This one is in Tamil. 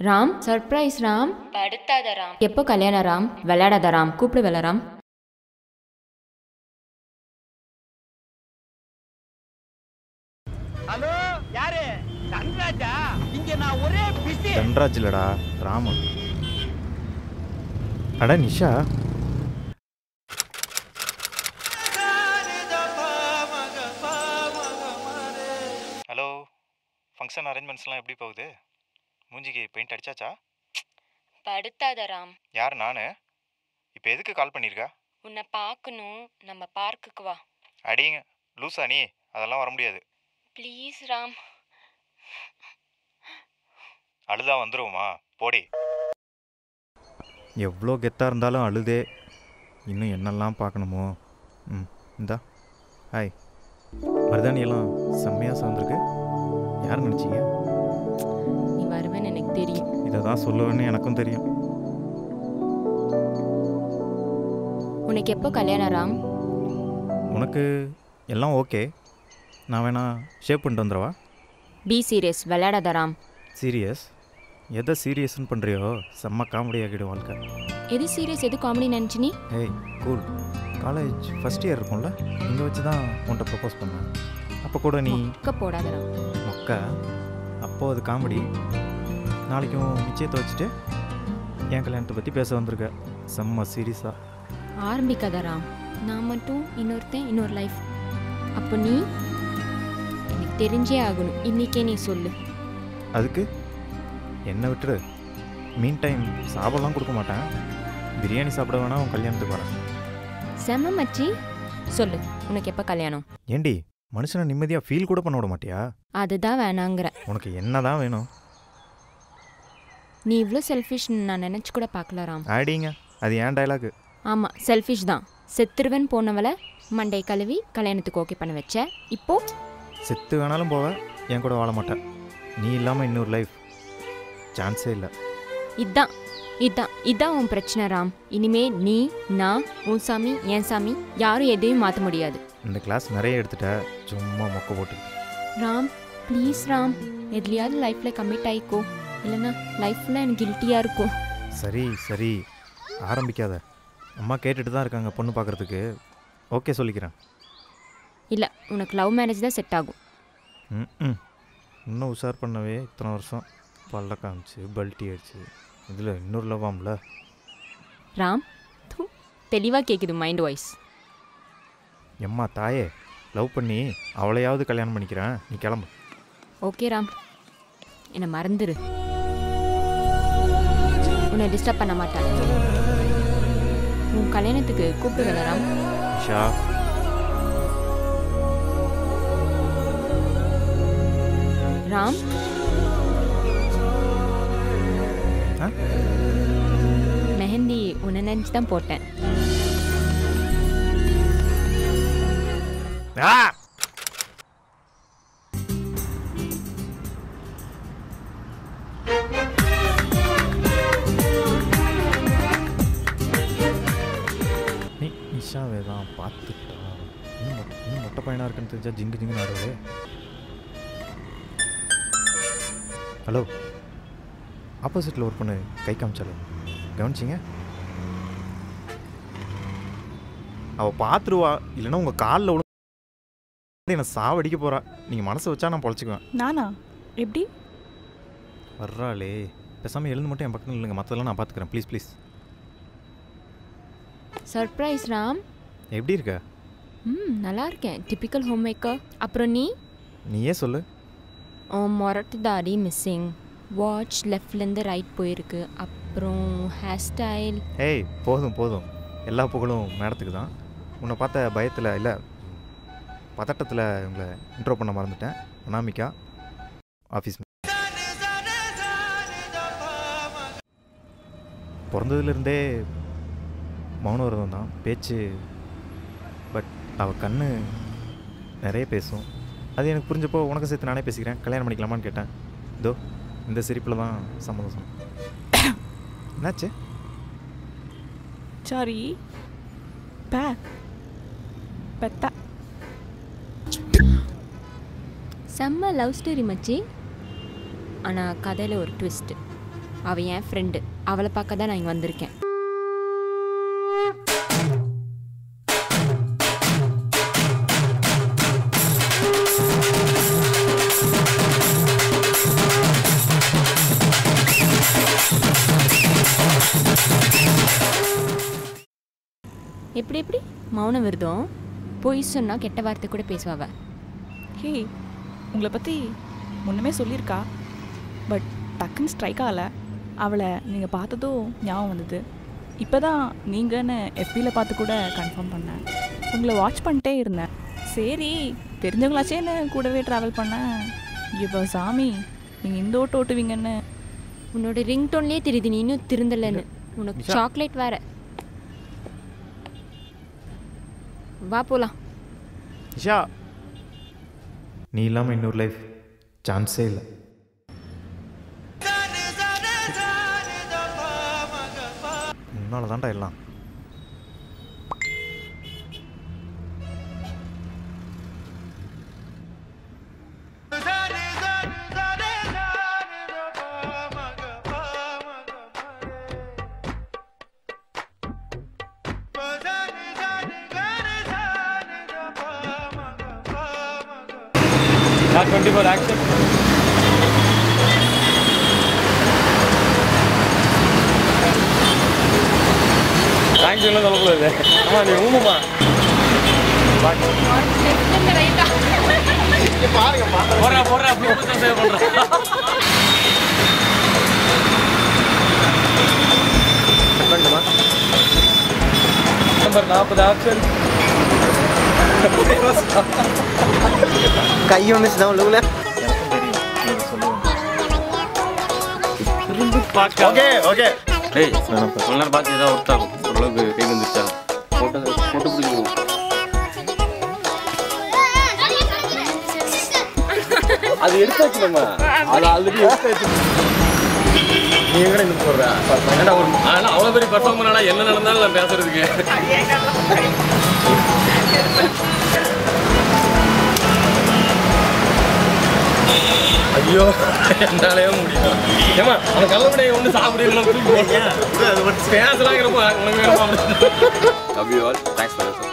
ராம், சர்ப்ரைஸ் ராம். படுத்தாத ராம். எப்போ கல்யாணம் ராம்? விளையாடாத ராம், கூப்பிடு வெள்ள ராம். ஹலோ, யாரு? தன்ராஜா? இங்க நான் ஒரே பிஸி. தன்ராஜ் இல்லடா, ராமன். அட நிஷா. ஹலோ, ஃபங்க்ஷன் அரேஞ்ச்மெண்ட்ஸ்லாம் எப்படி போகுது? மூஞ்சிக்கு பெயிண்ட் அடிச்சாச்சா? படுத்தாத ராம். யார் நானு? இப்போ எதுக்கு கால் பண்ணியிருக்கா? உன்னை பார்க்கணும், நம்ம பார்க்குக்கு வா. அடிங்க லூசா நீ, அதெல்லாம் வர முடியாது. ப்ளீஸ் ராம். அழுதா வந்துருவோமா? போடி. எவ்வளோ கெத்தாக இருந்தாலும் அழுதே. இன்னும் என்னெல்லாம் பார்க்கணுமோ. இந்தா ஹாய். மருதாணியெல்லாம் செம்மையாக சேர்ந்துருக்கு. யார் நினச்சிங்க? நீ வருவேன்னு எனக்கு தெரியும். இதை தான் சொல்லுவேன்னு எனக்கும் தெரியும். உனக்கு எப்போ கல்யாணம் ராம்? உனக்கு எல்லாம் ஓகே. நான் வேணா ஷேப் பண்ணிட்டு வந்துடுவா? பி சீரியஸ், விளையாடாத ராம். சீரியஸ்? எதை சீரியஸ்ன்னு பண்ணுறியோ செம்ம காமெடி ஆகிடும் வாழ்க்கை. எது சீரியஸ் எது காமெடி நினச்சி நீ? ஏய் கூல். காலேஜ் ஃபஸ்ட் இயர் இருக்கும்ல, இங்கே வச்சு தான் உன்கிட்ட ப்ரப்போஸ் பண்ணேன். அப்போ கூட நீ போடாத ராம். மொக்க. அப்போது அது காமெடி. நாளைக்கும் நிச்சயத்தை வச்சுட்டு என் கல்யாணத்தை பற்றி பேச வந்திருக்க. செம்ம சீரியஸாக. ஆரம்பிக்காத ராம். நான் மட்டும் இன்னொருத்தன் இன்னொரு லைஃப். அப்போ நீ எனக்கு தெரிஞ்சே ஆகணும். இன்னைக்கே நீ சொல்லு. அதுக்கு என்ன விட்டுரு. மீன் டைம் சாப்பிடலாம் கொடுக்க மாட்டேன். பிரியாணி சாப்பிட வேணா உன் கல்யாணத்துக்கு வரேன். செம்ம மச்சி, சொல்லு உனக்கு எப்போ கல்யாணம்? ஏண்டி மனுஷனை நிம்மதியாக ஃபீல் கூட பண்ண விட மாட்டியா? அதுதான் வேணாங்கிற. உனக்கு என்ன தான் வேணும்? நீ இவ்வளோ செல்ஃபிஷ்னு நான் நினச்சி கூட பார்க்கல ராம். ஆடிங்க, அது ஏன் டைலாக். ஆமாம், செல்ஃபிஷ் தான். செத்துருவன் போனவளை மண்டை கழுவி கல்யாணத்துக்கு ஓகே பண்ண வச்ச. இப்போ செத்து வேணாலும் போவ, என் கூட வாழ மாட்டேன். நீ இல்லாமல் இன்னொரு லைஃப் சான்ஸே இல்லை. இதான் இதான் இதான் உன் பிரச்சனை ராம். இனிமே நீ, நான், உன் சாமி, என் சாமி, யாரும் எதையும் மாற்ற முடியாது. இந்த கிளாஸ் நிறைய எடுத்துட்ட, சும்மா மொக்க போட்டு. ராம் ப்ளீஸ் ராம், எதுலையாவது லைஃப்பில் கமிட் ஆகிக்கோ. இல்லைன்னா லைஃப்பில் எனக்கு கில்ட்டியாக இருக்கும். சரி சரி, ஆரம்பிக்காத. அம்மா கேட்டுட்டு தான் இருக்காங்க பொண்ணு பார்க்குறதுக்கு. ஓகே சொல்லிக்கிறேன். இல்லை, உனக்கு லவ் மேரேஜ் தான் செட் ஆகும். இன்னும் உஷார் பண்ணவே இத்தனை வருஷம் பல்ல காமிச்சு பல்ட்டி அடிச்சு, இதில் இன்னொரு லவ்வாம்ல. ராம் தெளிவாக கேட்குது மைண்ட் வாய்ஸ். எம்மா தாயே, லவ் பண்ணி அவளையாவது கல்யாணம் பண்ணிக்கிறேன், நீ கிளம்பு. ஓகே ராம், என்னை மறந்துரு. உன்னை டிஸ்டர்ப் பண்ண மாட்டேன். உன் கல்யாணத்துக்கு கூப்பிடுவேல ராம். ஷா ராம், மெஹந்தி உன்னை நினச்சி தான் போட்டேன். நிஷாவே தான் பார்த்துட்டா. இன்னும் மொட்டை பையனாக இருக்குன்னு தெரிஞ்சா ஜிங்கு ஜிங்குன்னு ஆடுவது. ஹலோ, ஆப்போசிட்டில் ஒரு பொண்ணு கை காமிச்சாலும் கவனிச்சிங்க? அவள் பார்த்துருவா, இல்லைன்னா உங்கள் காலில் விழுந்து என்னை சாவடிக்க போகிறா. நீங்கள் மனசை வச்சா நான் பொழைச்சிக்குவேன். நானா? எப்படி? வர்றாளே, பேசாமல் எழுந்து மட்டும் என் பக்கத்தில் இல்லைங்க, மற்றதெல்லாம் நான் பார்த்துக்கிறேன். Please please. சர்ப்ரைஸ் ராம். எப்படி இருக்க? நல்லா இருக்கேன். Typical home maker. அப்புறம் நீயே சொல்லு. மொரட்டு தாடி மிஸ்ஸிங். வாட்ச் லெஃப்ட்லேருந்து ரைட் போயிருக்கு. அப்புறம் ஹேர் ஸ்டைல். ஏய் போதும் போதும், எல்லா புகழும் மேடத்துக்கு தான். உன்னை பார்த்த பயத்தில் இல்லை பதட்டத்தில் உங்களை இன்ட்ரோ பண்ண மறந்துட்டேன். அனாமிகா, ஆஃபீஸ். பிறந்ததுலேருந்தே மௌனவிரதம் தான் பேச்சு. பட் அவள் கண்ணு நிறைய பேசும். அது எனக்கு புரிஞ்சப்போ உனக்கு சேர்த்து நானே பேசிக்கிறேன், கல்யாணம் பண்ணிக்கலாமான்னு கேட்டேன். இதோ இந்த சிரிப்பில் தான் சம்மதம். என்னாச்சு? சாரி பெத்தா. செம்ம லவ் ஸ்டோரி மச்சி. ஆனால் கதையில் ஒரு ட்விஸ்ட்டு. அவள் என் ஃப்ரெண்டு. அவளை பார்க்க தான் நான் இங்கே வந்திருக்கேன். எப்படி எப்படி மௌனம் விருதம்? பொய் சொன்னால் கெட்ட வார்த்தை கூட பேசுவாவ. ஹே, உங்களை பற்றி முன்னமே சொல்லியிருக்கா, பட் டக்குன்னு ஸ்ட்ரைக் ஆகலை. அவளை நீங்கள் பார்த்ததும் ஞாபகம் வந்தது. இப்போ தான் நீங்கன்னு எஃபியில் பார்த்து கூட கன்ஃபார்ம் பண்ணேன். உங்களை வாட்ச் பண்ணிட்டே இருந்தேன். சரி, தெரிஞ்சவங்களாச்சேன்னு கூடவே ட்ராவல் பண்ணேன். இப்போ சாமி, நீங்கள் இந்த ஓட்டு ஓட்டுவீங்கன்னு உன்னோட ரிங்டோன்லேயே தெரியுது நீ இன்னும் திருந்தலைன்னு. உனக்கு சாக்லேட் வேற. வா போலாம். இஷா, நீ இல்லாமல் இன்னொரு லைஃப் சான்ஸே இல்லை. உன்னால தான்டா எல்லாம். Not 24 action. Thank you. Let's go. Come on, you move on. Porra, blue button save porra. Number 40 action. கை ஒன்று தான் உள்ளுக்குள்ள. Okay okay. டேய், கொஞ்ச நேரம் பார்த்து ஏதாவது ஒர்க் ஆகும். ஓரளவுக்கு கை வந்துருச்சா? போட்டு பிடிக்கணும். அது எடுத்தாச்சு நம்ம. அது ஆல்ரெடி எடுத்தாச்சு. நீ எங்கடா இந்த போடுற? ஏன்னா அவ்வளோ பெரிய பர்ஃபார்ம் பண்ணா என்ன நடந்தாலும் நான் பேசுறதுக்கு. ஐயோ, என்னாலே முடியும். ஏமா அந்த கல்லப்படையை ஒன்று சாப்பிடுறீங்களா? பேசலாங்கிறப்போ உனக்கு வேணுமா? Love you all. Thanks for